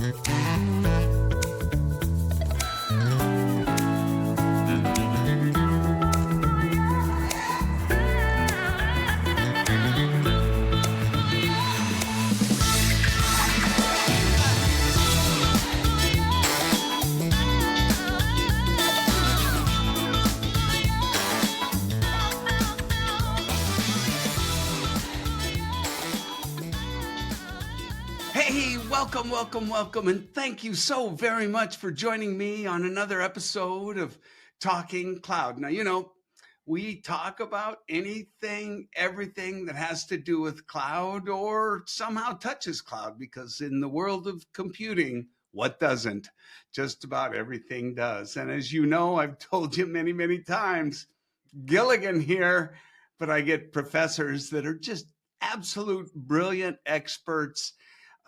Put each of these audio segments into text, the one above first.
Hey, welcome, and thank you so very much for joining me on another episode of Talking Cloud. Now, we talk about anything, everything that has to do with cloud or somehow touches cloud, because in the world of computing, what doesn't? Just about everything does. And as you know, I've told you many, many times, Gilligan here, but I get professors that are just absolute brilliant experts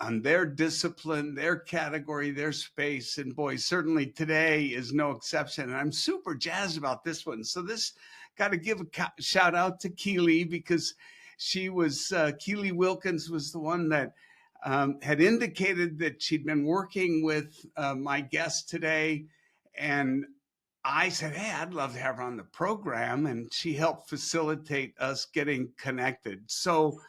on their discipline, their category, their space. And boy, certainly today is no exception. And I'm super jazzed about this one. So this got to give a shout out to Keely, because Keely Wilkins was the one that had indicated that she'd been working with my guest today. And I said, hey, I'd love to have her on the program. And she helped facilitate us getting connected. So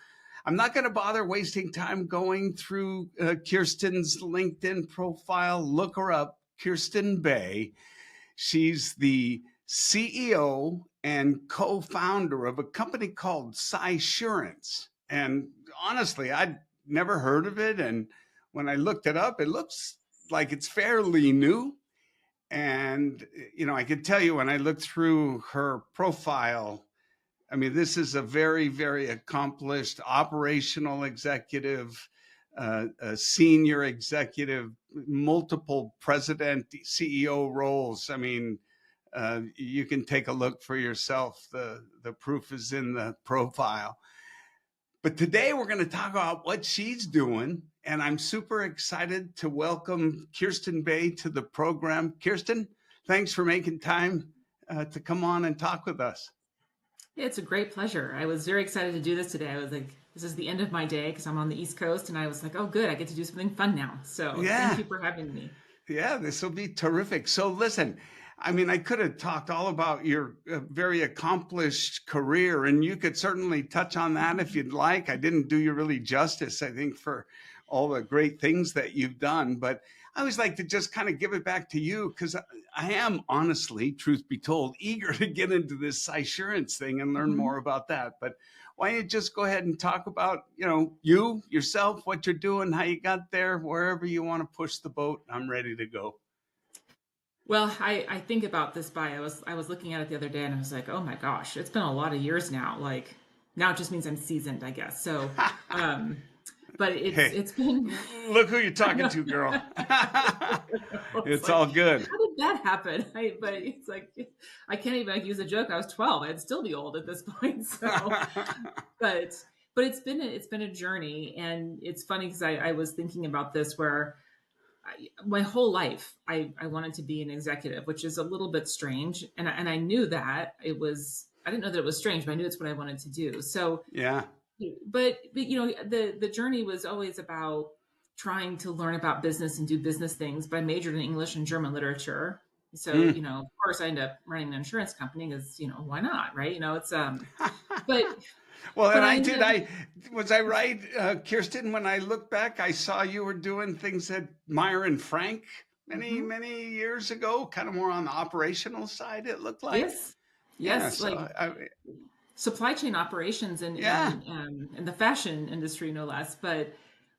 I'm not going to bother wasting time going through Kirsten's LinkedIn profile. Look her up, Kirsten Bay. She's the CEO and co-founder of a company called Cysurance. And honestly, I'd never heard of it. And when I looked it up, it looks like it's fairly new. And, I can tell you when I looked through her profile, I mean, this is a very, very accomplished operational executive, a senior executive, multiple president, CEO roles. I mean, you can take a look for yourself. The proof is in the profile. But today we're going to talk about what she's doing. And I'm super excited to welcome Kirsten Bay to the program. Kirsten, thanks for making time to come on and talk with us. It's a great pleasure. I was very excited to do this today. I was like, this is the end of my day because I'm on the East Coast, and I was like, oh, good, I get to do something fun now. So Thank you for having me. Yeah, this will be terrific. So listen, I mean, I could have talked all about your very accomplished career, and you could certainly touch on that if you'd like. I didn't do you really justice, I think, for all the great things that you've done. But I always like to just kind of give it back to you, because I am honestly, truth be told, eager to get into this Cysurance thing and learn more about that. But why don't you just go ahead and talk about, you, yourself, what you're doing, how you got there, wherever you want to push the boat. I'm ready to go. Well, I think about this I was looking at it the other day, and I was like, oh my gosh, it's been a lot of years now. Like, now it just means I'm seasoned, I guess. So, but it's been. Look who you're talking to, girl. It's like, all good. How did that happen? But it's like, I can't even use a joke. I was 12. I'd still be old at this point. So, but it's been a journey, and it's funny because I was thinking about this where my whole life I wanted to be an executive, which is a little bit strange, and I knew that I didn't know that it was strange, but I knew it's what I wanted to do. So yeah. But the journey was always about trying to learn about business and do business things. But I majored in English and German literature. So, of course I ended up running an insurance company because, why not? Right. It's, but. Well, and was I right, Kirsten, when I look back, I saw you were doing things at Meyer and Frank many years ago, kind of more on the operational side, it looked like. Yes. Yeah, like supply chain operations and the fashion industry, no less. But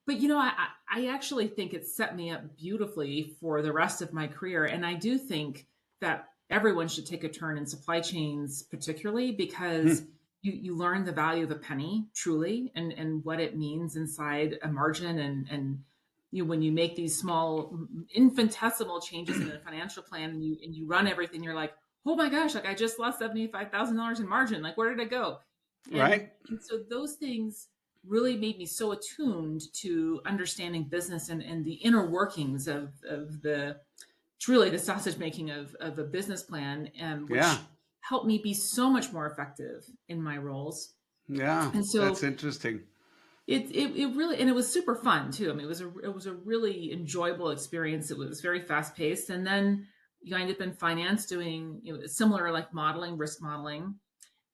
I actually think it set me up beautifully for the rest of my career. And I do think that everyone should take a turn in supply chains, particularly because you learn the value of a penny truly, and what it means inside a margin. And when you make these small infinitesimal changes in a financial plan and you run everything, you're like, oh my gosh, like I just lost $75,000 in margin. Like, where did it go? Right. And so those things really made me so attuned to understanding business and the inner workings of the truly the sausage making of a business plan, which helped me be so much more effective in my roles. Yeah. And so that's interesting. It really, and it was super fun too. I mean, it was a really enjoyable experience. It was very fast paced, and then you ended up in finance doing similar like modeling, risk modeling.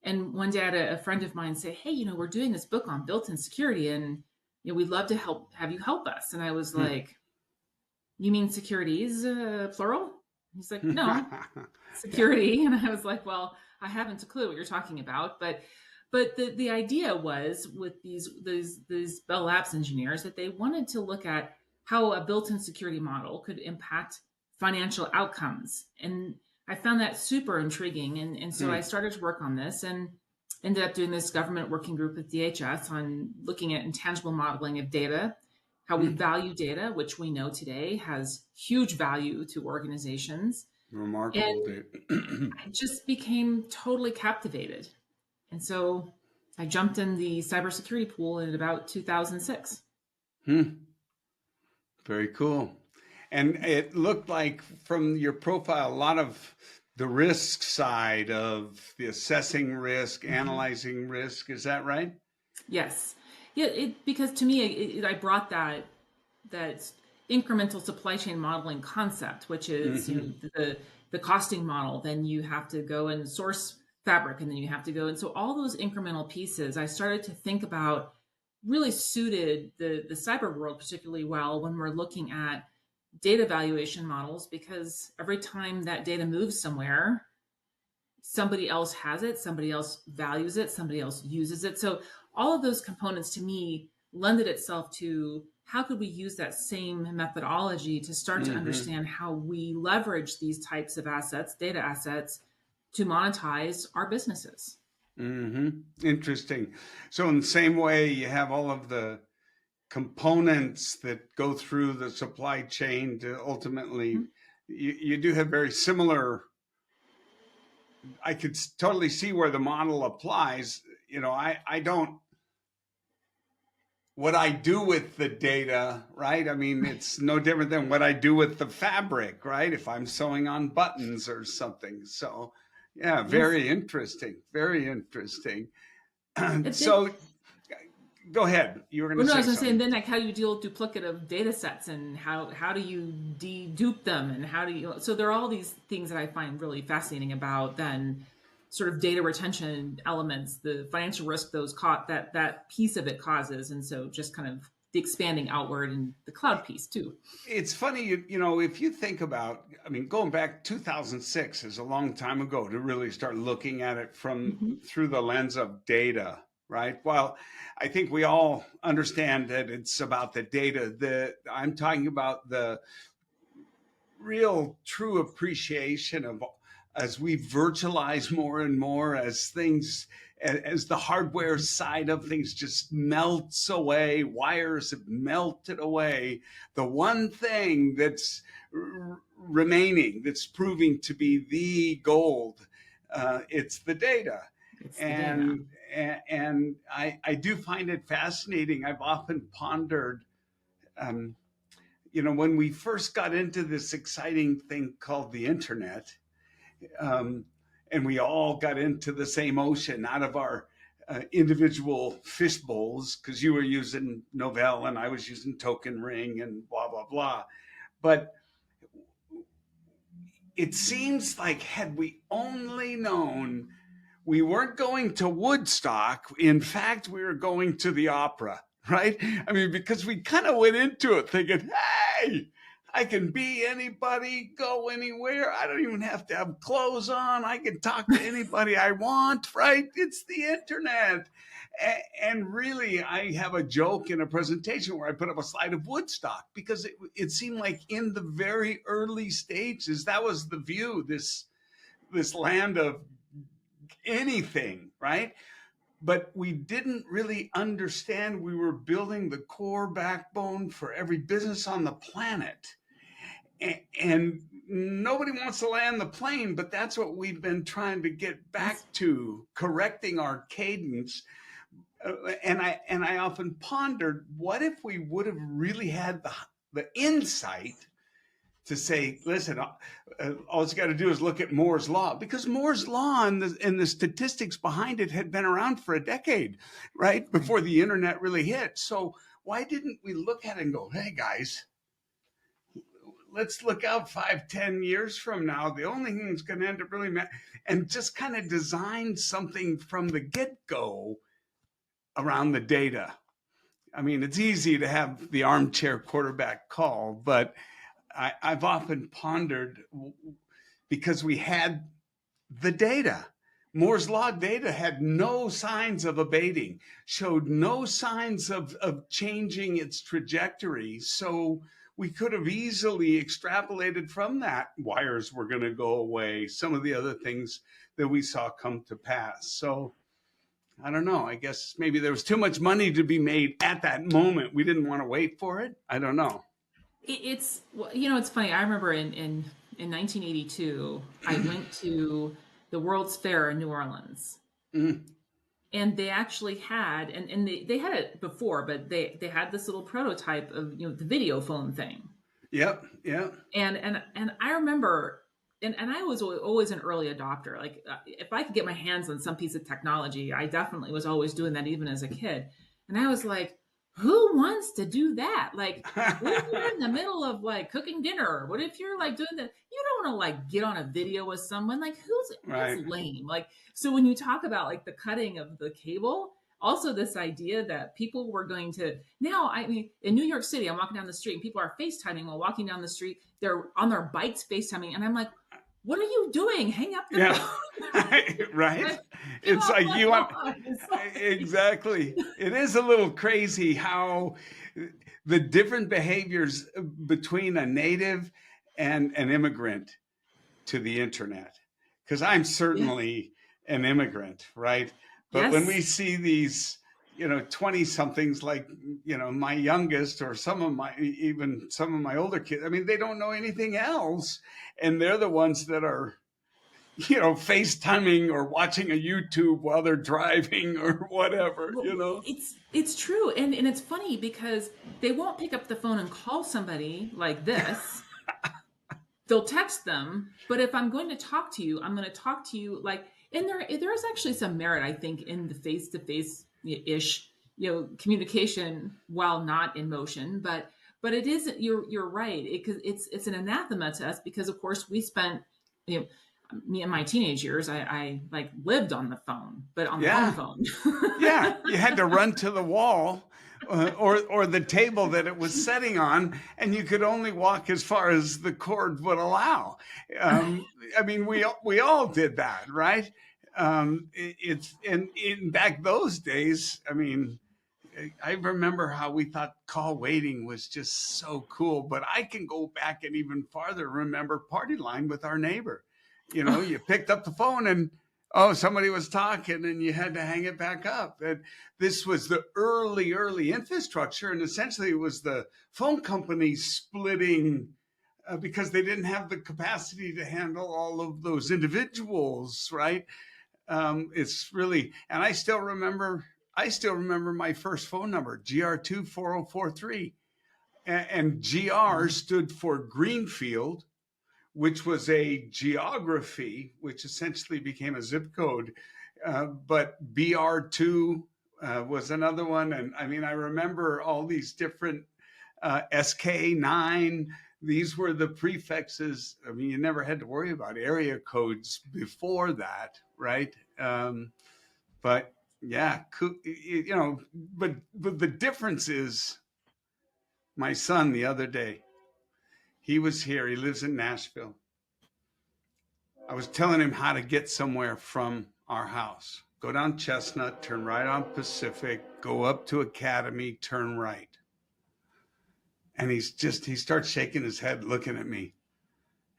And one day I had a friend of mine say, "Hey, we're doing this book on built-in security, and we'd love to have you help us." And I was like, "You mean securities, plural?" He's like, "No, security." And I was like, "Well, I haven't a clue what you're talking about." But the idea was with these Bell Labs engineers that they wanted to look at how a built-in security model could impact financial outcomes. And I found that super intriguing. And so I started to work on this and ended up doing this government working group with DHS on looking at intangible modeling of data, how we value data, which we know today has huge value to organizations. Remarkable. And I just became totally captivated. And so I jumped in the cybersecurity pool in about 2006. Very cool. And it looked like from your profile, a lot of the risk side of the assessing risk, analyzing risk. Is that right? Yes. Yeah. Because to me, I brought that incremental supply chain modeling concept, which is the costing model. Then you have to go and source fabric, and then you have to go. And so all those incremental pieces, I started to think about really suited the cyber world particularly well when we're looking at data valuation models, because every time that data moves somewhere, somebody else has it, somebody else values it, somebody else uses it. So all of those components to me lended itself to how could we use that same methodology to start to understand how we leverage these types of assets, data assets, to monetize our businesses. Interesting. So in the same way, you have all of the components that go through the supply chain to ultimately, you do have very similar. I could totally see where the model applies. I don't, what I do with the data, right? I mean, it's no different than what I do with the fabric, right? If I'm sewing on buttons or something. So, yeah, very interesting. Very interesting. So, go ahead. You were going to say something. I was going to say, and then like how you deal with duplicative data sets, and how do you dedupe them, and how do you? So there are all these things that I find really fascinating about then sort of data retention elements, the financial risk that piece of it causes, and so just kind of the expanding outward and the cloud piece too. It's funny, if you think about, I mean, going back 2006 is a long time ago to really start looking at it from through the lens of data, right? Well, I think we all understand that it's about the data. I'm talking about the real true appreciation of, as we virtualize more and more, as the hardware side of things just melts away, wires have melted away, the one thing that's remaining, that's proving to be the gold, it's the data. And I do find it fascinating. I've often pondered, when we first got into this exciting thing called the internet, and we all got into the same ocean out of our individual fish bowls, because you were using Novell and I was using Token Ring and blah, blah, blah. But it seems like, had we only known, we weren't going to Woodstock. In fact, we were going to the opera, right? I mean, because we kind of went into it thinking, hey, I can be anybody, go anywhere. I don't even have to have clothes on. I can talk to anybody I want, right? It's the internet. And really, I have a joke in a presentation where I put up a slide of Woodstock, because it seemed like in the very early stages, that was the view, this land of anything, right? But we didn't really understand we were building the core backbone for every business on the planet. And nobody wants to land the plane, but that's what we've been trying to get back to, correcting our cadence. And I often pondered, what if we would have really had the insight to say, listen, all you got to do is look at Moore's law, because Moore's law and the statistics behind it had been around for a decade, right? Before the internet really hit. So why didn't we look at it and go, hey guys, let's look out 5-10 years from now. The only thing that's going to end up really and just kind of design something from the get-go around the data. I mean, it's easy to have the armchair quarterback call, but I've often pondered, because we had the data. Moore's law data had no signs of abating, showed no signs of changing its trajectory. So we could have easily extrapolated from that wires were going to go away, some of the other things that we saw come to pass. So I don't know. I guess maybe there was too much money to be made at that moment. We didn't want to wait for it. I don't know. It's, it's funny. I remember in 1982, I went to the World's Fair in New Orleans. Mm. And they actually had, and they had it before, but they had this little prototype of, the video phone thing. Yep. And I remember, and I was always an early adopter. Like, if I could get my hands on some piece of technology, I definitely was always doing that, even as a kid. And I was like, who wants to do that? Like, what if you're in the middle of like cooking dinner? What if you're like doing that? You don't want to like get on a video with someone. Like, that's lame. Like, so when you talk about like the cutting of the cable, also this idea that people were going to now, I mean, in New York City, I'm walking down the street and people are FaceTiming while walking down the street. They're on their bikes FaceTiming. And I'm like, what are you doing? Hang up the phone. Right. It's like you want, exactly. It is a little crazy how the different behaviors between a native and an immigrant to the internet. Because I'm certainly an immigrant, right? But when we see these, 20 somethings like, my youngest, or some of my older kids, I mean, they don't know anything else. And they're the ones that are, FaceTiming or watching a YouTube while they're driving or whatever, It's true. And it's funny because they won't pick up the phone and call somebody like this. They'll text them. But if I'm going to talk to you, I'm going to talk to you like, and there is actually some merit, I think, in the face-to-face-ish, communication while not in motion. But it is, you're right. It's an anathema to us because, of course, we spent, me in my teenage years, I like lived on the phone, but on the phone. Yeah, you had to run to the wall or the table that it was setting on, and you could only walk as far as the cord would allow. I mean, we all did that, right? It's in back those days. I mean, I remember how we thought call waiting was just so cool, but I can go back and even farther. Remember Party Line with our neighbor. You picked up the phone and, somebody was talking and you had to hang it back up. And this was the early infrastructure. And essentially it was the phone company splitting because they didn't have the capacity to handle all of those individuals, right? It's really, and I still remember my first phone number, GR24043. And GR stood for Greenfield, which was a geography, which essentially became a zip code. But BR2 was another one. And I mean, I remember all these different SK9. These were the prefixes. I mean, you never had to worry about area codes before that, right? But yeah, but the difference is my son the other day, he was here. He lives in Nashville. I was telling him how to get somewhere from our house. Go down Chestnut, turn right on Pacific, go up to Academy, turn right. And he starts shaking his head, looking at me.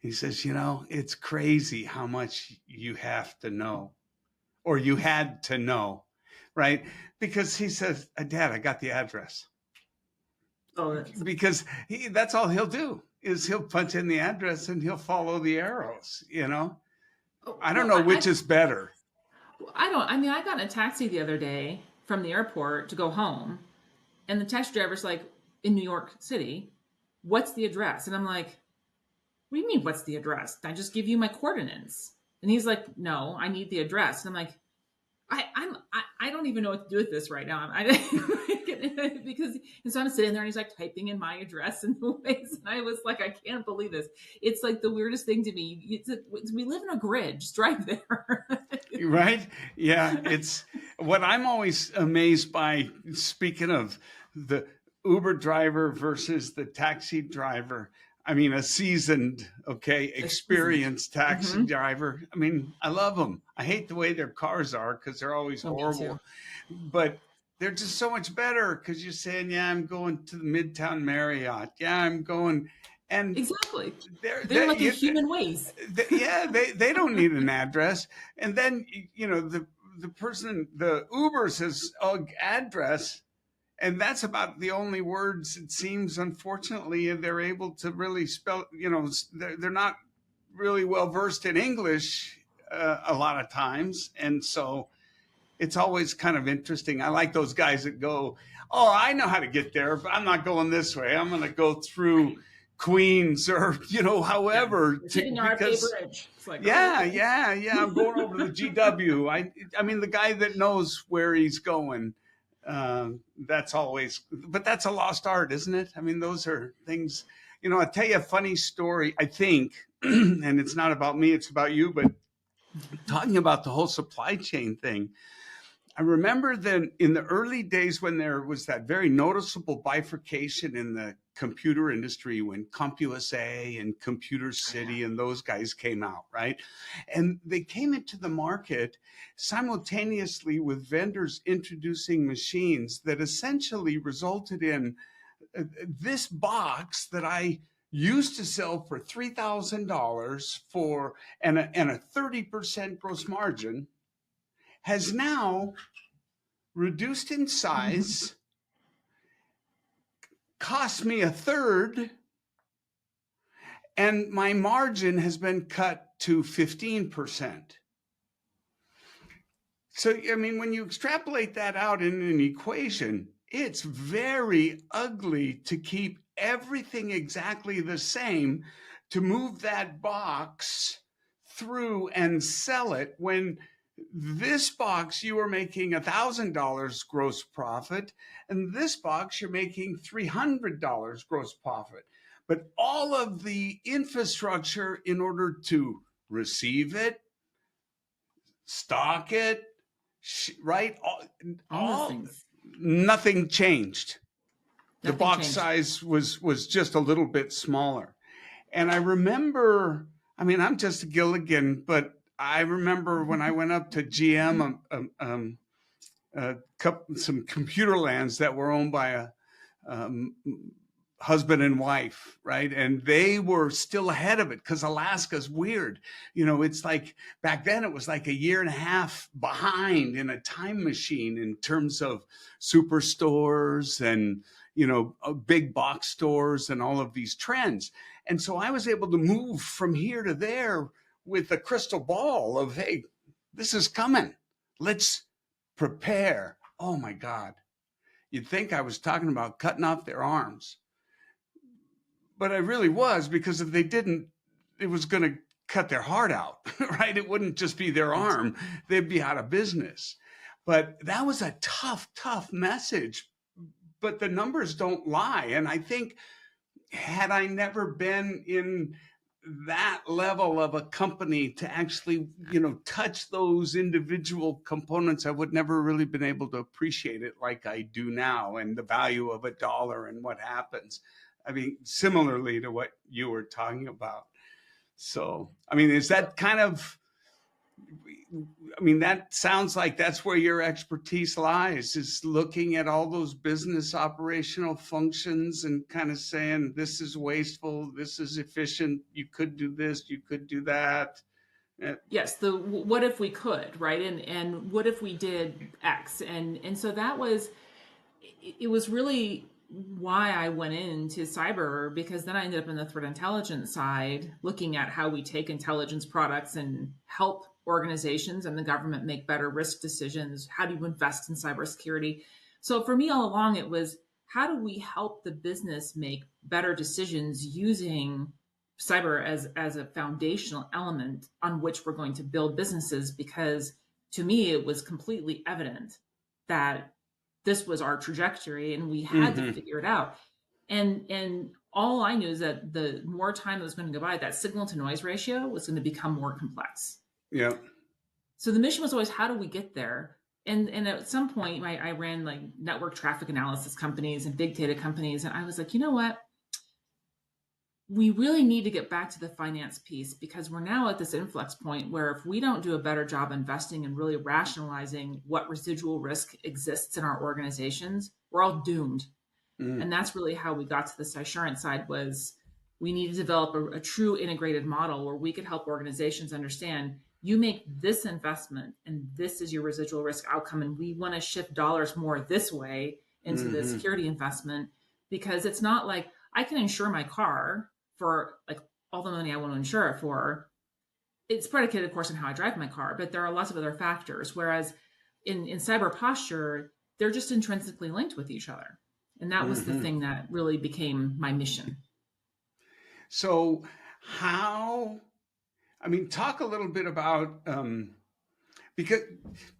He says, it's crazy how much you have to know, or you had to know, right? Because he says, Dad, I got the address. Because that's all he'll do is he'll punch in the address and he'll follow the arrows, I don't know which is better. I got in a taxi the other day from the airport to go home, and the taxi driver's like, in New York City, what's the address? And I'm like, what do you mean, what's the address? I just give you my coordinates. And he's like, no, I need the address. And I'm like, I don't even know what to do with this right now. Because, and so I'm sitting there and he's like typing in my address in the ways. And I was like, I can't believe this. It's like the weirdest thing to me. We live in a grid, just drive there. Right? Yeah. It's what I'm always amazed by, speaking of the Uber driver versus the taxi driver. I mean, a seasoned, experienced taxi driver. I mean, I love them. I hate the way their cars are because they're always horrible. But they're just so much better because you're saying, yeah, I'm going to the Midtown Marriott. Yeah, I'm going. And exactly. They're like a human ways. They don't need an address. And then, the person, the Uber says, address. And that's about the only words, it seems, unfortunately, they're able to really spell, they're not really well versed in English a lot of times. And so it's always kind of interesting. I like those guys that go, oh, I know how to get there, but I'm not going this way. I'm going to go through Queens or, however. Because, it's like, I'm going over to the GW. I mean, the guy that knows where he's going. That's always, but that's a lost art, isn't it? I mean, those are things, I'll tell you a funny story, I think, and it's not about me, it's about you, but talking about the whole supply chain thing. I remember that in the early days when there was that very noticeable bifurcation in the computer industry, when CompUSA and Computer City and those guys came out, right? And they came into the market simultaneously with vendors introducing machines that essentially resulted in this box that I used to sell for $3,000 for and a 30% gross margin has now reduced in size, cost me a third, and my margin has been cut to 15%. So, I mean, when you extrapolate that out in an equation, it's very ugly to keep everything exactly the same, to move that box through and sell it when this box you are making $1,000 gross profit, and this box you're making $300 gross profit. But all of the infrastructure in order to receive it, stock it, right? All things. Nothing changed. The box size was just a little bit smaller. And I remember, I mean, I'm just a Gilligan, but I remember when I went up to GM, some computer lands that were owned by a husband and wife, right? And they were still ahead of it because Alaska's weird. It's like back then it was like a year and a half behind in a time machine in terms of superstores and, big box stores and all of these trends. And so I was able to move from here to there with a crystal ball of, hey, this is coming. Let's prepare. Oh my God. You'd think I was talking about cutting off their arms. But I really was, because if they didn't, it was going to cut their heart out, right? It wouldn't just be their arm. They'd be out of business. But that was a tough, tough message. But the numbers don't lie. And I think had I never been in that level of a company to actually, touch those individual components, I would never really been able to appreciate it like I do now, and the value of $1 and what happens. I mean, similarly to what you were talking about. So, I mean, is that kind of, that sounds like that's where your expertise lies, is looking at all those business operational functions and kind of saying, this is wasteful, this is efficient, you could do this, you could do that. Yes, the what if we could, right? And what if we did X? And so that was, it was really why I went into cyber, because then I ended up in the threat intelligence side, looking at how we take intelligence products and help organizations and the government make better risk decisions. How do you invest in cybersecurity? So for me all along, it was, how do we help the business make better decisions using cyber as a foundational element on which we're going to build businesses, because to me it was completely evident that this was our trajectory and we had to figure it out. And all I knew is that the more time that was going to go by, that signal to noise ratio was going to become more complex. Yeah. So the mission was always, how do we get there? And at some point, I ran like network traffic analysis companies and big data companies. And I was like, you know what? We really need to get back to the finance piece, because we're now at this influx point where if we don't do a better job investing and really rationalizing what residual risk exists in our organizations, we're all doomed. And that's really how we got to the Cysurance side, was we need to develop a true integrated model where we could help organizations understand, you make this investment and this is your residual risk outcome. And we want to shift dollars more this way into the security investment, because it's not like I can insure my car for like all the money I want to insure it for. It's predicated, of course, on how I drive my car, but there are lots of other factors. Whereas in cyber posture, they're just intrinsically linked with each other. And that was the thing that really became my mission. So talk a little bit about, because,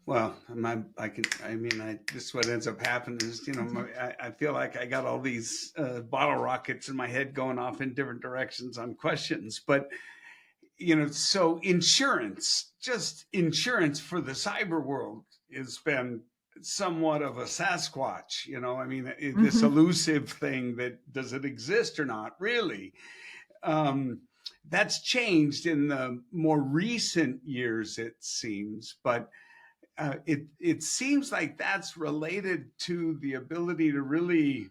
well, this is what ends up happening is, I feel like I got all these bottle rockets in my head going off in different directions on questions, but, so insurance for the cyber world has been somewhat of a Sasquatch, this elusive thing that, does it exist or not really? That's changed in the more recent years, it seems, but it seems like that's related to the ability to really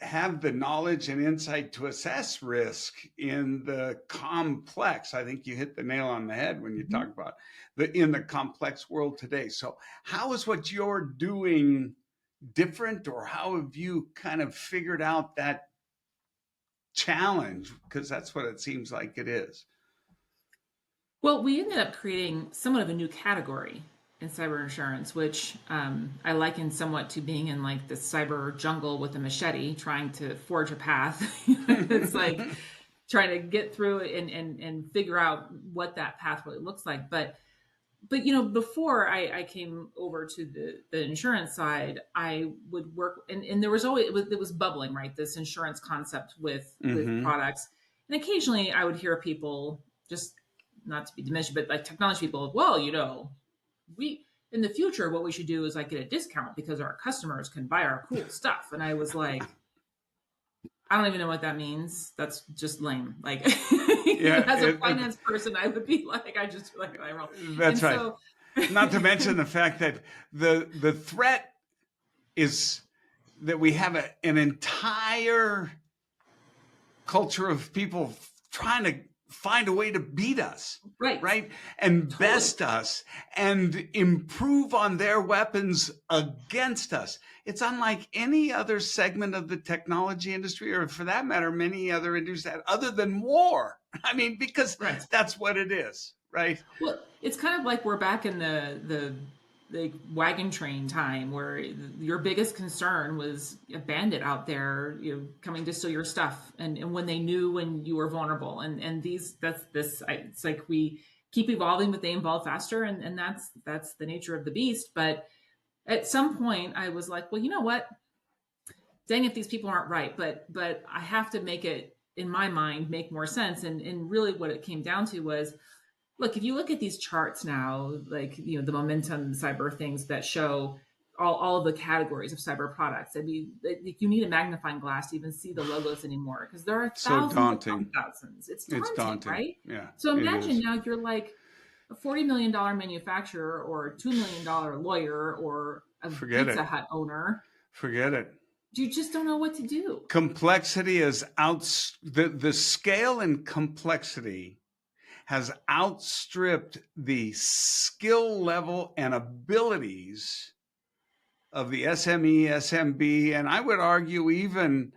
have the knowledge and insight to assess risk in the complex. I think you hit the nail on the head when you talk about in the complex world today. So how is what you're doing different, or how have you kind of figured out that challenge? Because that's what it seems like it is. Well, we ended up creating somewhat of a new category in cyber insurance, which I liken somewhat to being in like the cyber jungle with a machete, trying to forge a path. It's like trying to get through it and figure out what that path really looks like. But before I came over to the insurance side, I would work, and there was always, it was bubbling, right? This insurance concept with products. And occasionally I would hear people, just not to be diminished, but like technology people, well, we, in the future, what we should do is like get a discount because our customers can buy our cool stuff. And I was like, I don't even know what that means. That's just lame. Like, as a finance person, I would be like, I just feel like I roll. That's right. So, not to mention the fact that the threat is that we have an entire culture of people trying to find a way to beat us, right? And best us and improve on their weapons against us. It's unlike any other segment of the technology industry, or for that matter, many other industries other than war. Because that's what it is, right? Well, it's kind of like we're back in the wagon train time, where your biggest concern was a bandit out there, coming to steal your stuff, and when they knew when you were vulnerable, and it's like we keep evolving, but they evolve faster, and that's the nature of the beast. But at some point, I was like, well, you know what? Dang if these people aren't right, but I have to make it, in my mind, make more sense. And really, what it came down to was, look, if you look at these charts now, like, the momentum cyber things that show all of the categories of cyber products, you need a magnifying glass to even see the logos anymore, because there are thousands. It's daunting, right? Yeah. So imagine now you're like a $40 million manufacturer, or a $2 million lawyer, or a Pizza Hut owner. Forget it. You just don't know what to do. Complexity is the scale and complexity has outstripped the skill level and abilities of the SME, SMB, and I would argue even,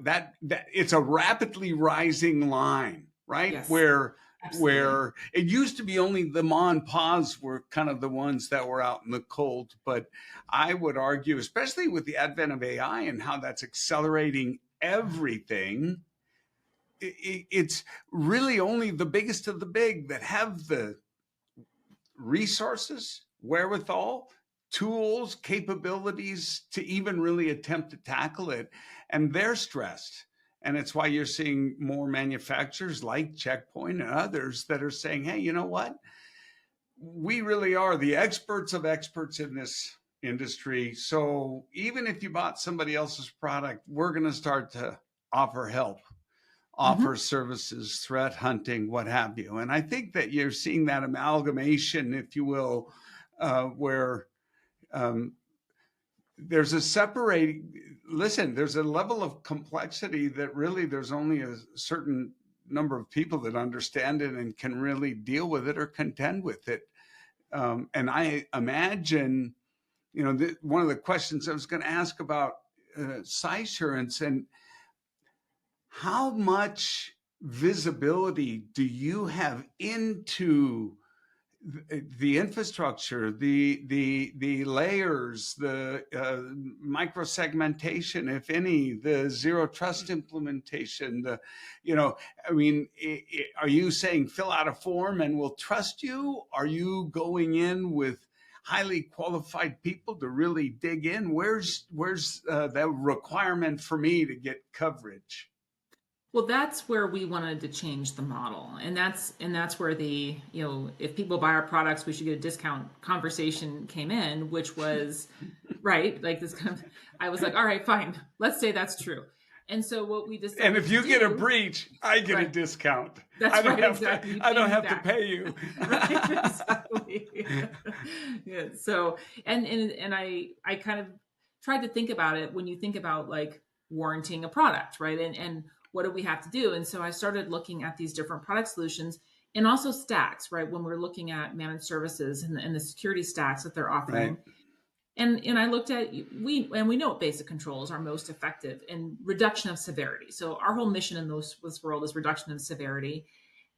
that it's a rapidly rising line, right? Yes, where it used to be only the ma and pa's were kind of the ones that were out in the cold, but I would argue, especially with the advent of AI and how that's accelerating everything, it's really only the biggest of the big that have the resources, wherewithal, tools, capabilities to even really attempt to tackle it. And they're stressed. And it's why you're seeing more manufacturers like Checkpoint and others that are saying, hey, you know what? We really are the experts of experts in this industry. So even if you bought somebody else's product, we're going to start to offer help, offer services, threat hunting, what have you. And I think that you're seeing that amalgamation, if you will, where there's a separating, listen, there's a level of complexity that really there's only a certain number of people that understand it and can really deal with it or contend with it. And I imagine, one of the questions I was going to ask about Cysurance, and how much visibility do you have into the infrastructure, the layers, the micro segmentation, if any, the zero trust implementation, are you saying fill out a form and we'll trust you? Are you going in with highly qualified people to really dig in? Where's the requirement for me to get coverage? Well, that's where we wanted to change the model. And that's where the, if people buy our products, we should get a discount conversation came in, which was right. Like this kind of, I was like, all right, fine. Let's say that's true. And so what we decided, and if you get a breach, I get a discount. That's right, exactly. I don't have to pay you. Right, exactly. Yeah. So, and I kind of tried to think about it when you think about like warranting a product, right? And what do we have to do? And so I started looking at these different product solutions and also stacks, right? When we're looking at managed services and the security stacks that they're offering. Right. And I looked at, we know basic controls are most effective in reduction of severity. So our whole mission in this world is reduction of severity.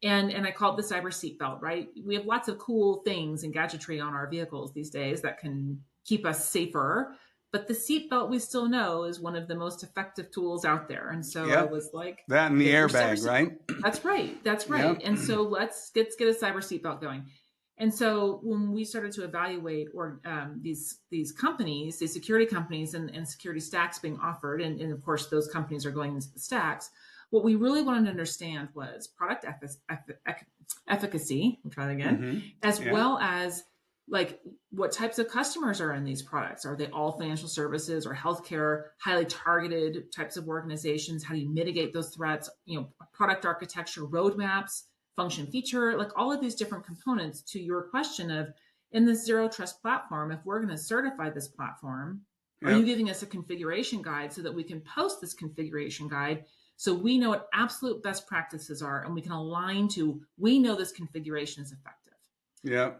And I call it the cyber seatbelt, right? We have lots of cool things and gadgetry on our vehicles these days that can keep us safer. But the seatbelt, we still know, is one of the most effective tools out there. And so I was like, that and the airbag, right? That's right. That's right. Yep. And so let's get a cyber seatbelt going. And so when we started to evaluate these companies, these security companies and security stacks being offered, and of course those companies are going into the stacks, what we really wanted to understand was product efficacy, I'll try that again, as well as like what types of customers are in these products. Are they all financial services or healthcare, highly targeted types of organizations? How do you mitigate those threats? Product architecture, roadmaps, function feature, like all of these different components to your question of in this zero trust platform, if we're going to certify this platform, are you giving us a configuration guide so that we can post this configuration guide so we know what absolute best practices are and we can align to, we know this configuration is effective. Yeah.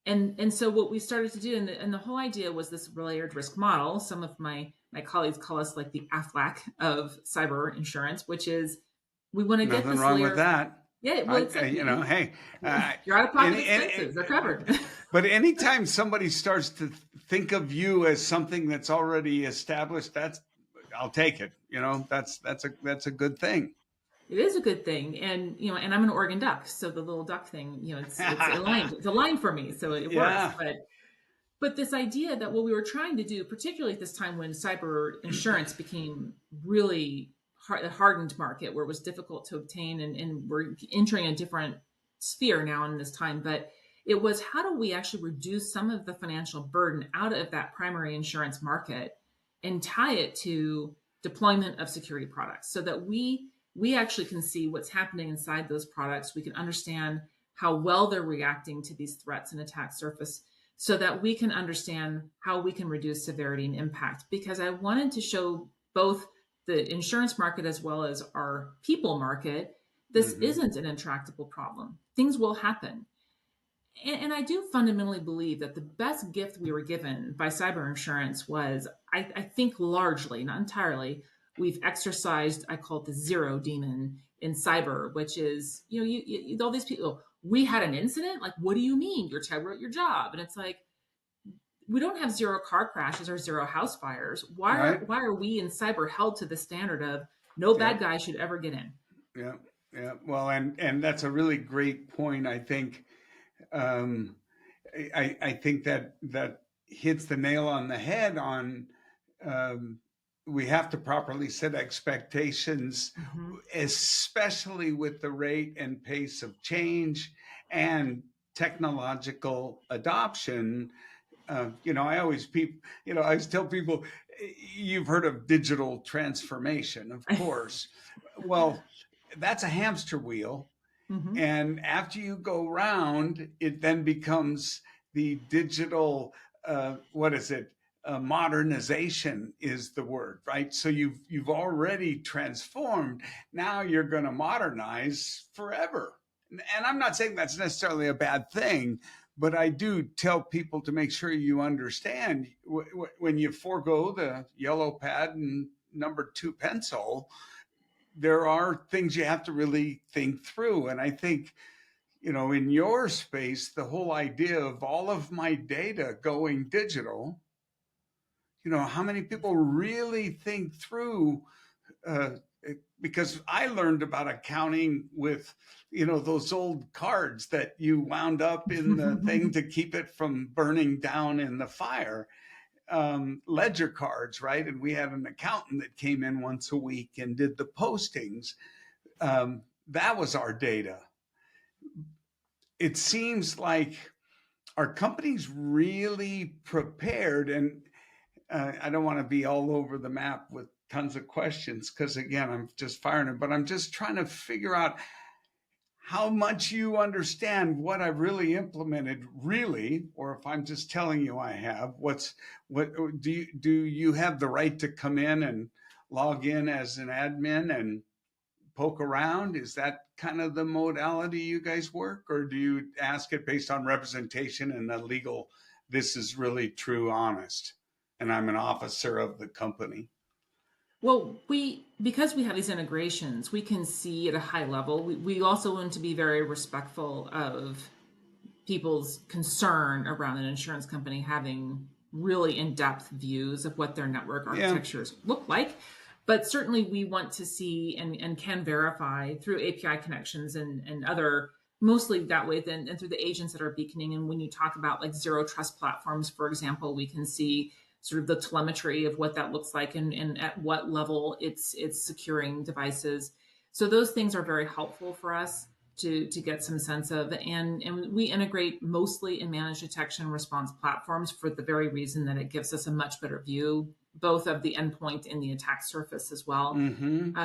And so what we started to do, and the whole idea was this layered risk model. Some of my colleagues call us like the AFLAC of cyber insurance, which is we want to get this wrong layer with that. Yeah, well, it's like, you're out of pocket expenses. They're covered. But anytime somebody starts to think of you as something that's already established, I'll take it. That's a good thing. It is a good thing, and and I'm an Oregon duck, so the little duck thing, it's aligned. It's aligned for me, so it works. But this idea that what we were trying to do, particularly at this time when cyber insurance became really a hardened market where it was difficult to obtain, and we're entering a different sphere now in this time, but it was how do we actually reduce some of the financial burden out of that primary insurance market and tie it to deployment of security products so that we actually can see what's happening inside those products. We can understand how well they're reacting to these threats and attack surface so that we can understand how we can reduce severity and impact. Because I wanted to show both the insurance market as well as our people market, this isn't an intractable problem. Things will happen. And I do fundamentally believe that the best gift we were given by cyber insurance was, I think largely, not entirely, we've exercised, I call it the zero demon in cyber, which is, you all these people, we had an incident? Like, what do you mean? You're terrible at your job. And it's like, we don't have zero car crashes or zero house fires. Why are we in cyber held to the standard of no bad guy should ever get in? Yeah. Yeah. Well, and that's a really great point. I think, um, I think that hits the nail on the head on, um, we have to properly set expectations, Mm-hmm. especially with the rate and pace of change and technological adoption. I always I always tell people, you've heard of digital transformation, of course. Well, that's a hamster wheel, Mm-hmm. and after you go round, it then becomes the digital, what is it? Modernization is the word, right? So you've already transformed. Now you're going to modernize forever. And I'm not saying that's necessarily a bad thing, but I do tell people to make sure you understand, when you forego the yellow pad and number two pencil, there are things you have to really think through. And I think, in your space, the whole idea of all of my data going digital, how many people really think through, uh, because I learned about accounting with, those old cards that you wound up in the thing to keep it from burning down in the fire, ledger cards, right? And we had an accountant that came in once a week and did the postings. That was our data. It seems like, are companies really prepared? And I don't want to be all over the map with tons of questions, because again, I'm just firing it, but I'm just trying to figure out how much you understand what I've really implemented, really, or if I'm just telling you I have. What do you have the right to come in and log in as an admin and poke around? Is that kind of the modality you guys work, or do you ask it based on representation and the legal, this is really true, honest, and I'm an officer of the company? Well, because we have these integrations, we can see at a high level. We also want to be very respectful of people's concern around an insurance company having really in-depth views of what their network Yeah. architectures look like. But certainly we want to see and can verify through API connections and other, mostly that way, and through the agents that are beaconing. And when you talk about like zero trust platforms, for example, we can see sort of the telemetry of what that looks like and at what level it's securing devices. So those things are very helpful for us to get some sense of, and we integrate mostly in managed detection response platforms for the very reason that it gives us a much better view both of the endpoint and the attack surface as well. Mm-hmm.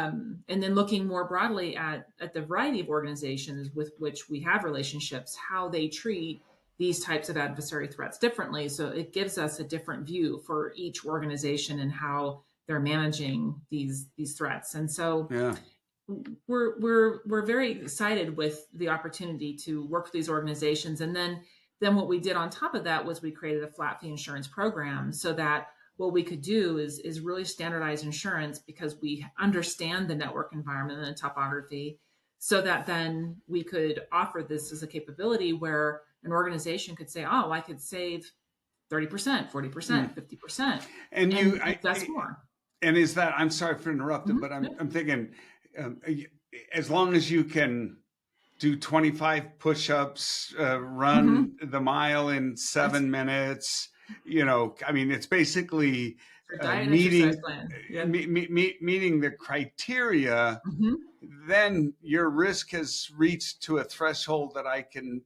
And then looking more broadly at the variety of organizations with which we have relationships, how they treat these types of adversary threats differently. So it gives us a different view for each organization and how they're managing these threats. And so Yeah. we're very excited with the opportunity to work with these organizations. And then what we did on top of that was we created a flat fee insurance program, so that what we could do is really standardize insurance, because we understand the network environment and the topography, so that then we could offer this as a capability where an organization could say, oh, I could save 30%, 40%, 50%. And that's more. And is that, I'm sorry for interrupting, but I'm thinking, as long as you can do 25 push-ups, run the mile in 7 minutes, I mean, it's basically meeting the criteria, then your risk has reached to a threshold that I can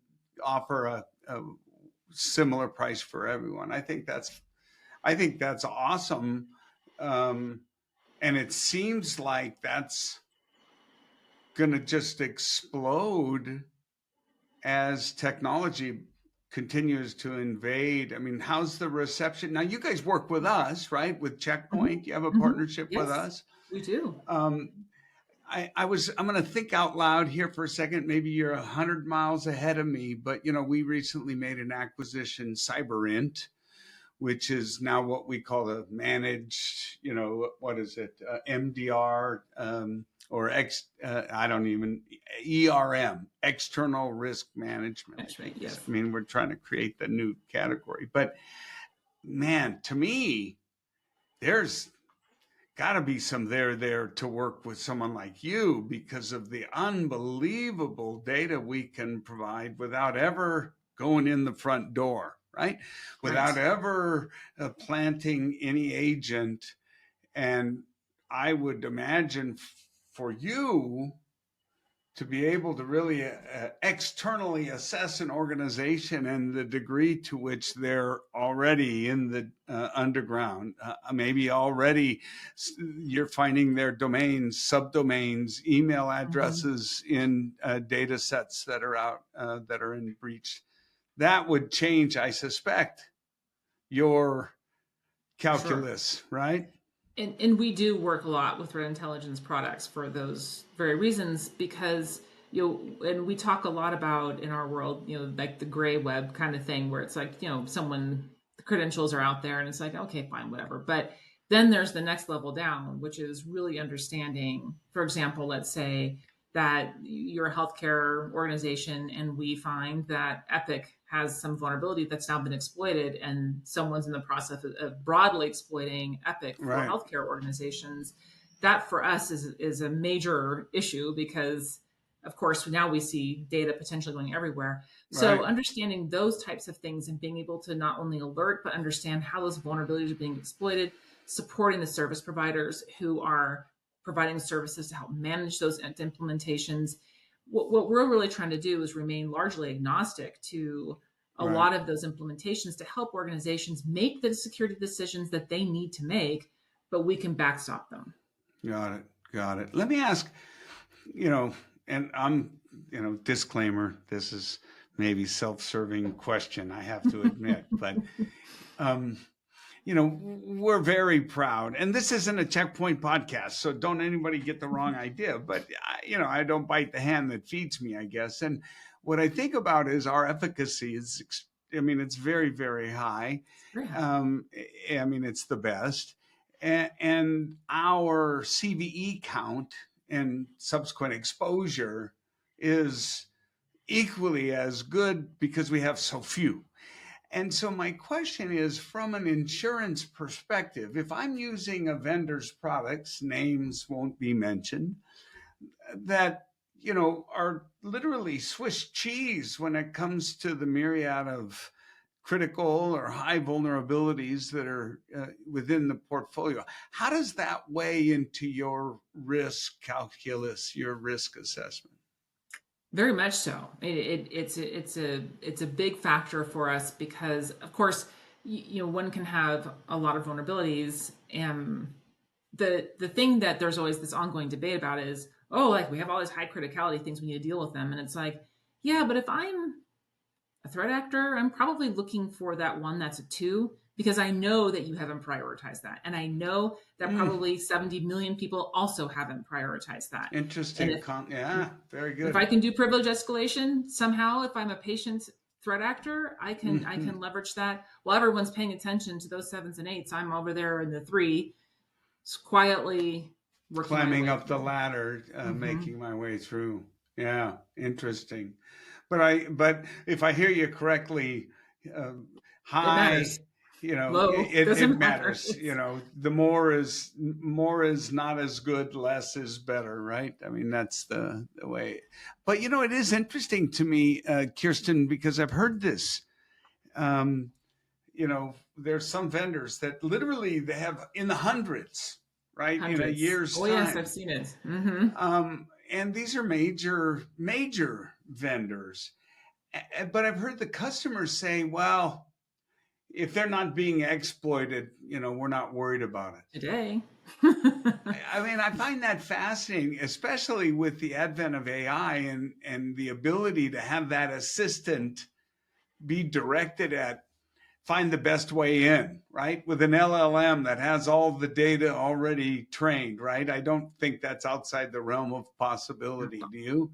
offer a similar price for everyone. I think that's awesome. And it seems like that's going to just explode as technology continues to invade. I mean, how's the reception? Now, you guys work with us, right? With Checkpoint, you have a partnership with us. We do. I'm going to think out loud here for a second. Maybe you're 100 miles ahead of me, but we recently made an acquisition, Cysurance, which is now what we call a managed, what is it, MDR, or I don't even, ERM, external risk management. That's right, yes. I mean, we're trying to create the new category. But man, to me, there's got to be some there to work with someone like you because of the unbelievable data we can provide without ever going in the front door, right? Without ever planting any agent. And I would imagine for you to be able to really externally assess an organization and the degree to which they're already in the underground, maybe already you're finding their domains, subdomains, email addresses in data sets that are out, that are in breach. That would change, I suspect, your calculus, right? And we do work a lot with threat intelligence products for those very reasons, because and we talk a lot about in our world, like the gray web kind of thing, where it's like, someone, the credentials are out there and it's like, okay, fine, whatever. But then there's the next level down, which is really understanding, for example, let's say that you're a healthcare organization and we find that Epic has some vulnerability that's now been exploited, and someone's in the process of broadly exploiting Epic for healthcare organizations. That for us is a major issue, because of course now we see data potentially going everywhere. So understanding those types of things and being able to not only alert, but understand how those vulnerabilities are being exploited, supporting the service providers who are providing services to help manage those implementations. What we're really trying to do is remain largely agnostic to a lot of those implementations to help organizations make the security decisions that they need to make, but we can backstop them. Got it. Let me ask, and I'm, disclaimer, this is maybe self-serving question, I have to admit, but, we're very proud, and this isn't a Checkpoint podcast, so don't anybody get the wrong idea, but, I don't bite the hand that feeds me, I guess. And what I think about is our efficacy is, it's very, very high. It's the best. And our CVE count and subsequent exposure is equally as good because we have so few. And so my question is, from an insurance perspective, if I'm using a vendor's products, names won't be mentioned, that, are literally Swiss cheese when it comes to the myriad of critical or high vulnerabilities that are within the portfolio. How does that weigh into your risk calculus, your risk assessment? Very much so. It's a big factor for us because, of course, one can have a lot of vulnerabilities, and the thing that there's always this ongoing debate about is, like we have all these high criticality things, we need to deal with them, and it's like, yeah, but if I'm a threat actor, I'm probably looking for that one that's a 2, because I know that you haven't prioritized that. And I know that probably 70 million people also haven't prioritized that. Interesting. Very good. If I can do privilege escalation somehow, if I'm a patient threat actor, I can leverage that. While everyone's paying attention to those 7s and 8s, I'm over there in the 3, quietly climbing up the ladder, making my way through. Yeah, interesting. But if I hear you correctly, high, it matters. The more is not as good, less is better, right? That's the way. But it is interesting to me, Kirsten, because I've heard this. There's some vendors that literally they have in the hundreds, right? In a year's time. Yes, I've seen it. Mm-hmm. And these are major vendors. But I've heard the customers say, well, if they're not being exploited, we're not worried about it. Today. I find that fascinating, especially with the advent of AI and the ability to have that assistant be directed at find the best way in, right? With an LLM that has all the data already trained, right? I don't think that's outside the realm of possibility. Do you?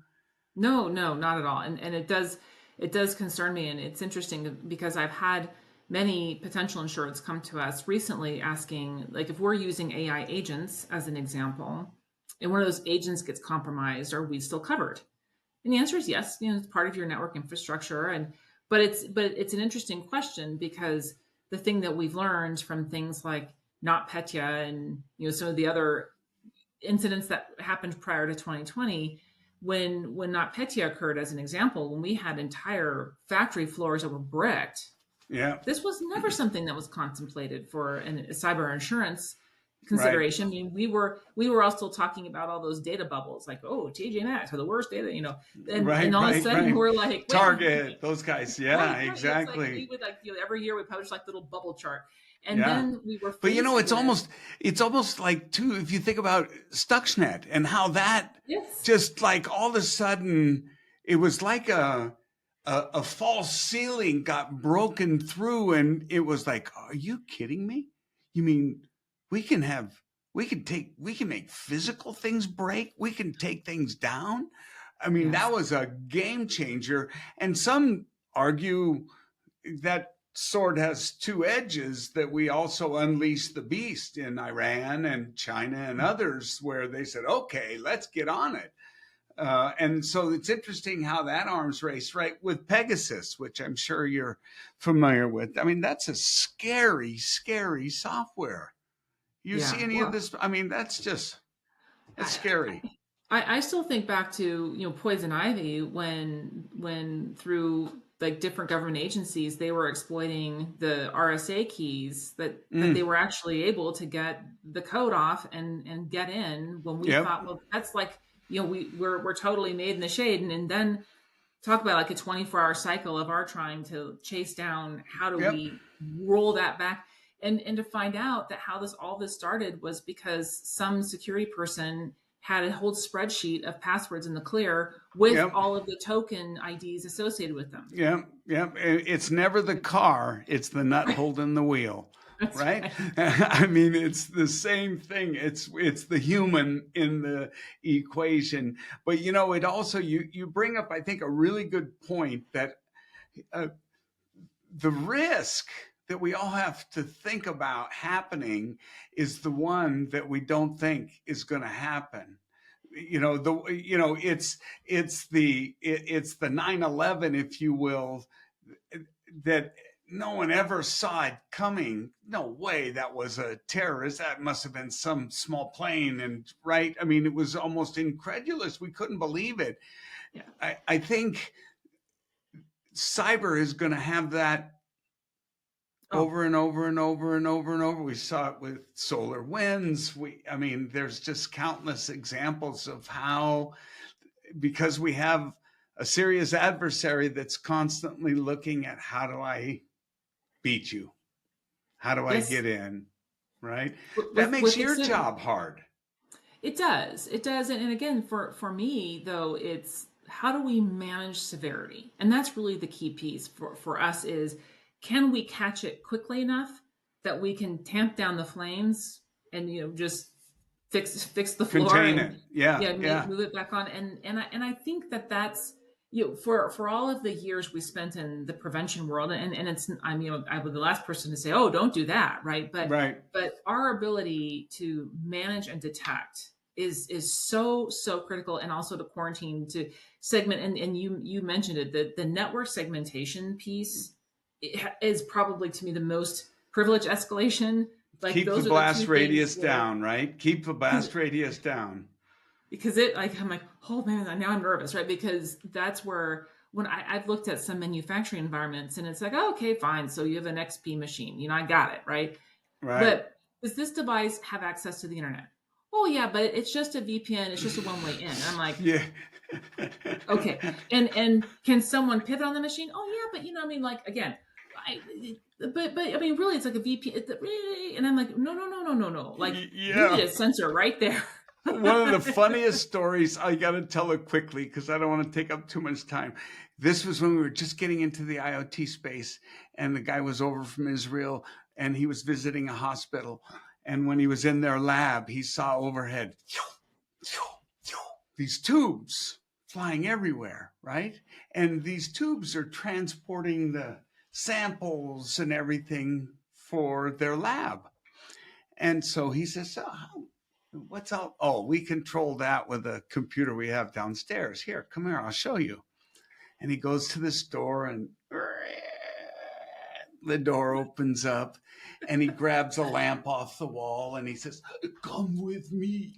No, not at all. And it does concern me. And it's interesting because I've had many potential insureds come to us recently asking, like, if we're using AI agents as an example, and one of those agents gets compromised, are we still covered? And the answer is yes. It's part of your network infrastructure. But it's an interesting question, because the thing that we've learned from things like NotPetya and some of the other incidents that happened prior to 2020, when NotPetya occurred, as an example, when we had entire factory floors that were bricked. Yeah. This was never something that was contemplated for a cyber insurance consideration. Right. I mean, we were all still talking about all those data bubbles, like, oh, TJ Maxx are the worst data, and all of a sudden we're like, Target, those guys. Yeah, right, exactly. It's like we would every year we publish little bubble chart. And then we were, but it's almost like too, if you think about Stuxnet and how that just like all of a sudden it was like a false ceiling got broken through, and it was like, are you kidding me? You mean we can make physical things break? We can take things down? I mean, that was a game changer. And some argue that sword has two edges, that we also unleashed the beast in Iran and China and others, where they said, okay, let's get on it. And so it's interesting how that arms race, right, with Pegasus, which I'm sure you're familiar with. I mean, that's a scary, scary software. You see any of this? I mean, that's scary. I still think back to, Poison Ivy, when through like different government agencies, they were exploiting the RSA keys that they were actually able to get the code off and get in, when we thought, well, that's like, we're totally made in the shade. And then talk about like a 24-hour cycle of our trying to chase down, how do we roll that back? And to find out that how all this started was because some security person had a whole spreadsheet of passwords in the clear with all of the token IDs associated with them. It's never the car, it's the nut holding the wheel. Right? I mean, it's the same thing. It's the human in the equation. But it also, you bring up, I think, a really good point, that the risk that we all have to think about happening is the one that we don't think is going to happen. It's the 9/11, if you will, that no one ever saw it coming. No way that was a terrorist. That must have been some small plane. And right, I mean, it was almost incredulous. We couldn't believe it. I think cyber is going to have that over and over and over and over and over. We saw it with solar winds. There's just countless examples of how, because we have a serious adversary that's constantly looking at, how do I beat you? How do I get in? Right? That makes your job hard. It does. And again, for me, though, it's how do we manage severity? And that's really the key piece for us is, can we catch it quickly enough that we can tamp down the flames and, just fix the floor, contain it. Move it back on. And I think that's, for all of the years we spent in the prevention world, and it's, I was the last person to say, oh, don't do that. Right. But our ability to manage and detect is so critical, and also to quarantine, to segment. And you mentioned it, the network segmentation piece is probably, to me, the most privileged escalation. Like, keep the blast radius down, right? Keep the blast radius down. Because I'm like, oh man, now I'm nervous, right? Because that's where, when I've looked at some manufacturing environments, and it's like, oh, okay, fine. So you have an XP machine, I got it, right? Right. But does this device have access to the internet? Oh yeah, but it's just a VPN. It's just a one-way in. I'm like, yeah. Okay. And can someone pivot on the machine? Oh yeah, but again, but really, it's like a VPN. And I'm like, no. Like, you need a sensor right there. One of the funniest stories, I got to tell it quickly because I don't want to take up too much time. This was when we were just getting into the IoT space, and the guy was over from Israel, and he was visiting a hospital. And when he was in their lab, he saw overhead these tubes flying everywhere, right? And these tubes are transporting the samples and everything for their lab. And so he says, what's up? Oh, we control that with a computer we have downstairs. Here, come here, I'll show you. And he goes to the store, and the door opens up and he grabs a lamp off the wall and he says, "Come with me."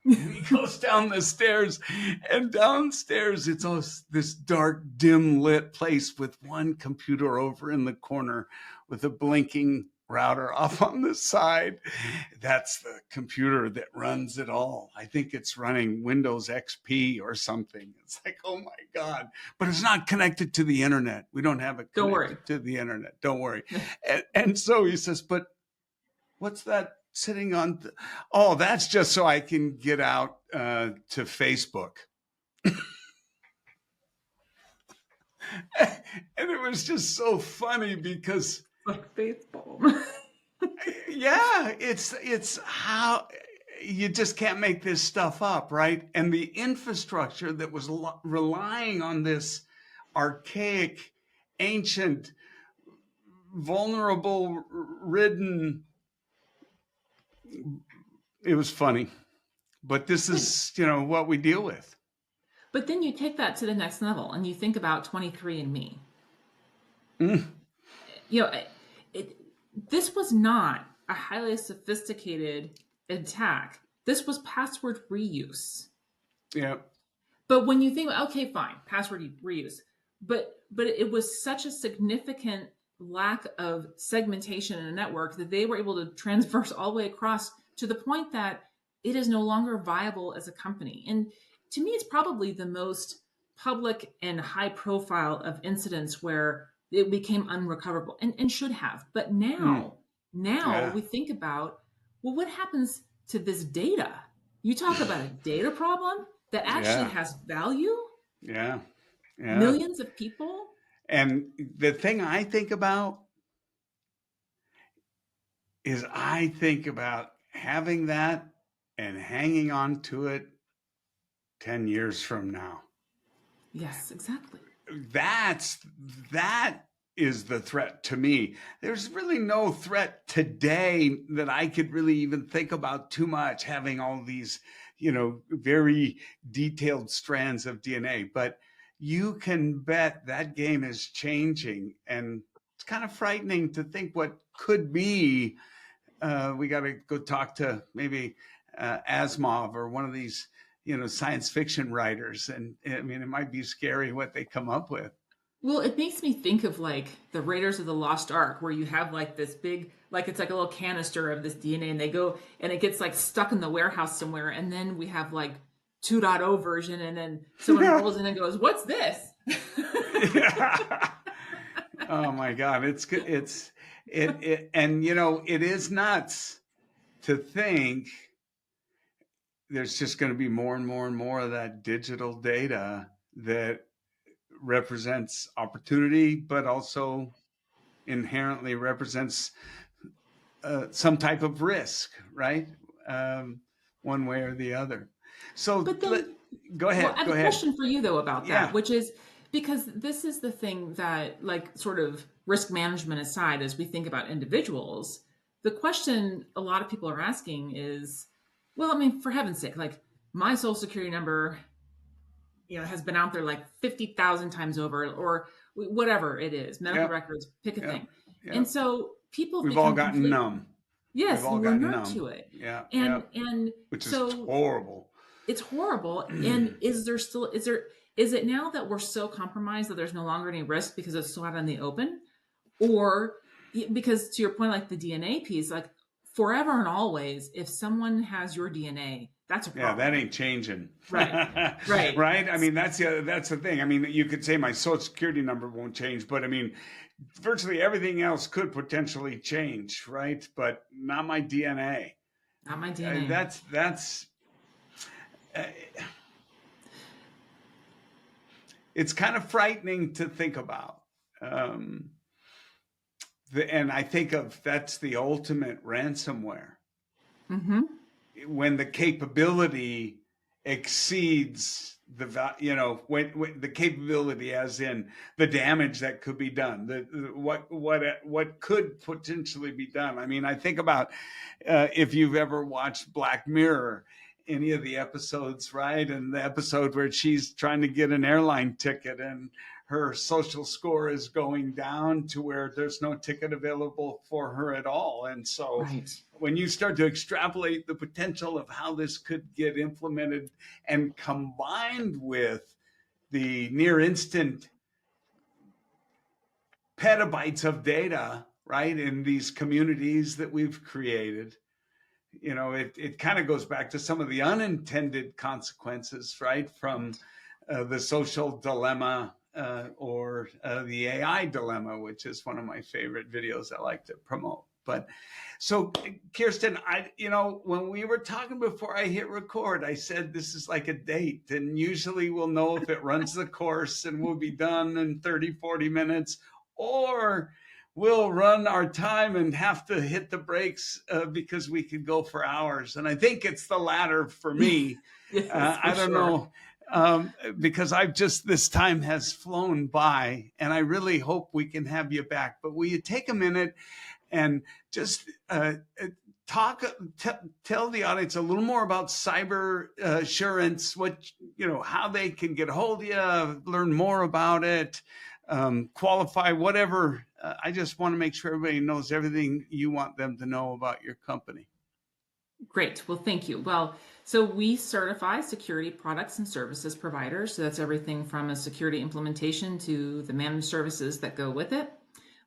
And he goes down the stairs, and downstairs it's all this dark, dim lit place with one computer over in the corner with a blinking router off on the side. That's the computer that runs it all. I think it's running Windows XP or something. It's like, oh my God, but it's not connected to the internet. We don't have it connected to the internet. Don't worry. And so he says, "But what's that sitting on? Oh, that's just so I can get out to Facebook." And it was just so funny because like baseball. Yeah, it's how you just can't make this stuff up, right? And the infrastructure that was relying on this archaic, ancient, vulnerable, ridden. It was funny, but this is, what we deal with. But then you take that to the next level and you think about 23andMe. This was not a highly sophisticated attack. This was password reuse. Yeah. But when you think, okay, fine, password reuse, but it was such a significant lack of segmentation in a network that they were able to transverse all the way across to the point that it is no longer viable as a company. And to me, it's probably the most public and high profile of incidents where it became unrecoverable and should have. But now we think about, well, what happens to this data? You talk about a data problem that actually has value. Yeah. Millions of people. And the thing I think about is I think about having that and hanging on to it 10 years from now. Yes, exactly. That is the threat to me. There's really no threat today that I could really even think about too much, having all these, very detailed strands of DNA. But you can bet that game is changing, and it's kind of frightening to think what could be. We got to go talk to maybe Asimov or one of these, science fiction writers. And I mean, it might be scary what they come up with. Well, it makes me think of like the Raiders of the Lost Ark, where you have like this big, like it's like a little canister of this DNA, and they go and it gets like stuck in the warehouse somewhere, and then we have like 2.0 version, and then someone rolls in and goes, "What's this?" Oh my God, it's and it is nuts to think there's just going to be more and more and more of that digital data that represents opportunity, but also inherently represents some type of risk, right? One way or the other. So go ahead. Well, I have a question for you though about that, which is because this is the thing that, like, sort of risk management aside, as we think about individuals, the question a lot of people are asking is, well, I mean, for heaven's sake, like my social security number, has been out there like 50,000 times over, or whatever it is, medical records, pick a thing. And so we've all gotten numb. Yes, we're numb to it. Yeah. And which is horrible. It's horrible. And is it now that we're so compromised that there's no longer any risk because it's so out in the open? Or because, to your point, like the DNA piece, like forever and always, if someone has your DNA, that's a problem. Yeah, that ain't changing. Right. Right. Right. I mean, that's the thing. I mean, you could say my social security number won't change, but I mean, virtually everything else could potentially change, right? But not my DNA. Not my DNA. That's it's kind of frightening to think about. And I think that's the ultimate ransomware. Mm-hmm. When the capability exceeds when the capability, as in the damage that could be done, what could potentially be done. I mean, I think about if you've ever watched Black Mirror, any of the episodes, right? And the episode where she's trying to get an airline ticket and her social score is going down to where there's no ticket available for her at all. And so when you start to extrapolate the potential of how this could get implemented and combined with the near instant petabytes of data, right, in these communities that we've created, you know, it kind of goes back to some of the unintended consequences, right, from the social dilemma or the AI dilemma, which is one of my favorite videos I like to promote. But so, Kirsten, when we were talking before I hit record, I said this is like a date, and usually we'll know if it runs the course and we'll be done in 30, 40 minutes, or we'll run our time and have to hit the brakes because we could go for hours. And I think it's the latter for me. Yes, I don't know. Because this time has flown by, and I really hope we can have you back. But will you take a minute and just tell the audience a little more about Cysurance, how they can get a hold of you, learn more about it, qualify, whatever. I just want to make sure everybody knows everything you want them to know about your company. Great. Well, thank you. Well, so we certify security products and services providers. So that's everything from a security implementation to the managed services that go with it.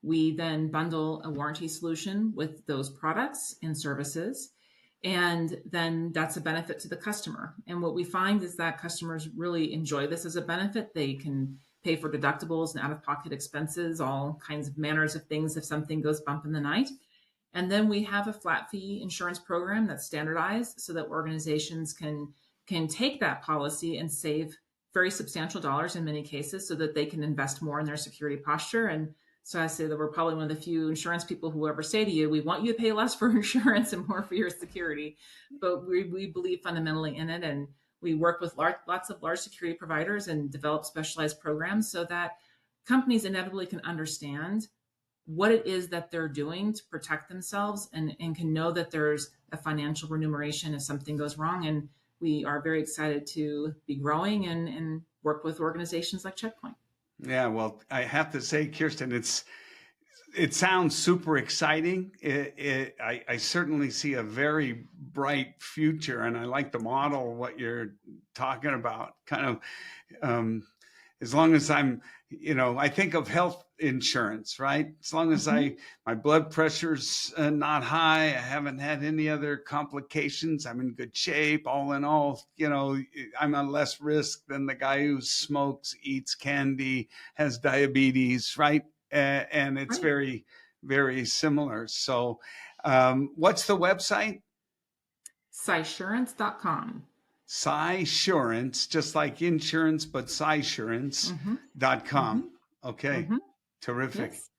We then bundle a warranty solution with those products and services. And then that's a benefit to the customer. And what we find is that customers really enjoy this as a benefit. They can pay for deductibles and out-of-pocket expenses, all kinds of manners of things if something goes bump in the night. And then we have a flat fee insurance program that's standardized so that organizations can take that policy and save very substantial dollars in many cases so that they can invest more in their security posture. And so I say that we're probably one of the few insurance people who ever say to you, we want you to pay less for insurance and more for your security. But we believe fundamentally in it. And we work with lots of large security providers and develop specialized programs so that companies inevitably can understand what it is that they're doing to protect themselves and can know that there's a financial remuneration if something goes wrong. And we are very excited to be growing and work with organizations like Checkpoint. Yeah, well, I have to say, Kirsten, it sounds super exciting. I certainly see a very bright future, and I like the model, what you're talking about, kind of as long as I'm, I think of health insurance, right? As long as my blood pressure's not high, I haven't had any other complications, I'm in good shape. All in all, I'm at less risk than the guy who smokes, eats candy, has diabetes, right? And it's very, very similar. So what's the website? Cysurance.com. Cysurance, just like insurance, but Cysurance.com. Okay. Terrific. Yes.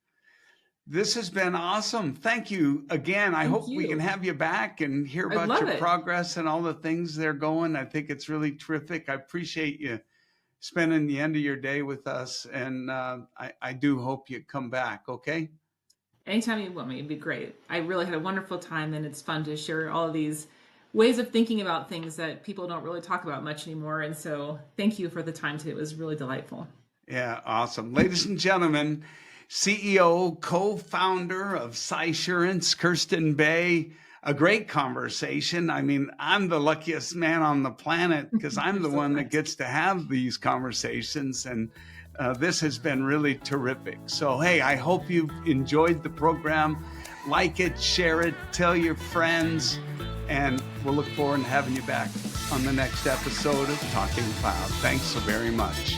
This has been awesome. Thank you again. I hope we can have you back and hear about your progress and all the things they're going. I think it's really terrific. I appreciate you spending the end of your day with us. And I do hope you come back. Okay. Anytime you want me, it'd be great. I really had a wonderful time, and it's fun to share all of these ways of thinking about things that people don't really talk about much anymore. And so thank you for the time too. It was really delightful. Yeah, awesome. Ladies and gentlemen, CEO, co-founder of Cysurance, Kirsten Bay. A great conversation. I mean, I'm the luckiest man on the planet because I'm the one that gets to have these conversations. And this has been really terrific. So, hey, I hope you've enjoyed the program. Like it, share it, tell your friends. And we'll look forward to having you back on the next episode of Talking Cloud. Thanks so very much.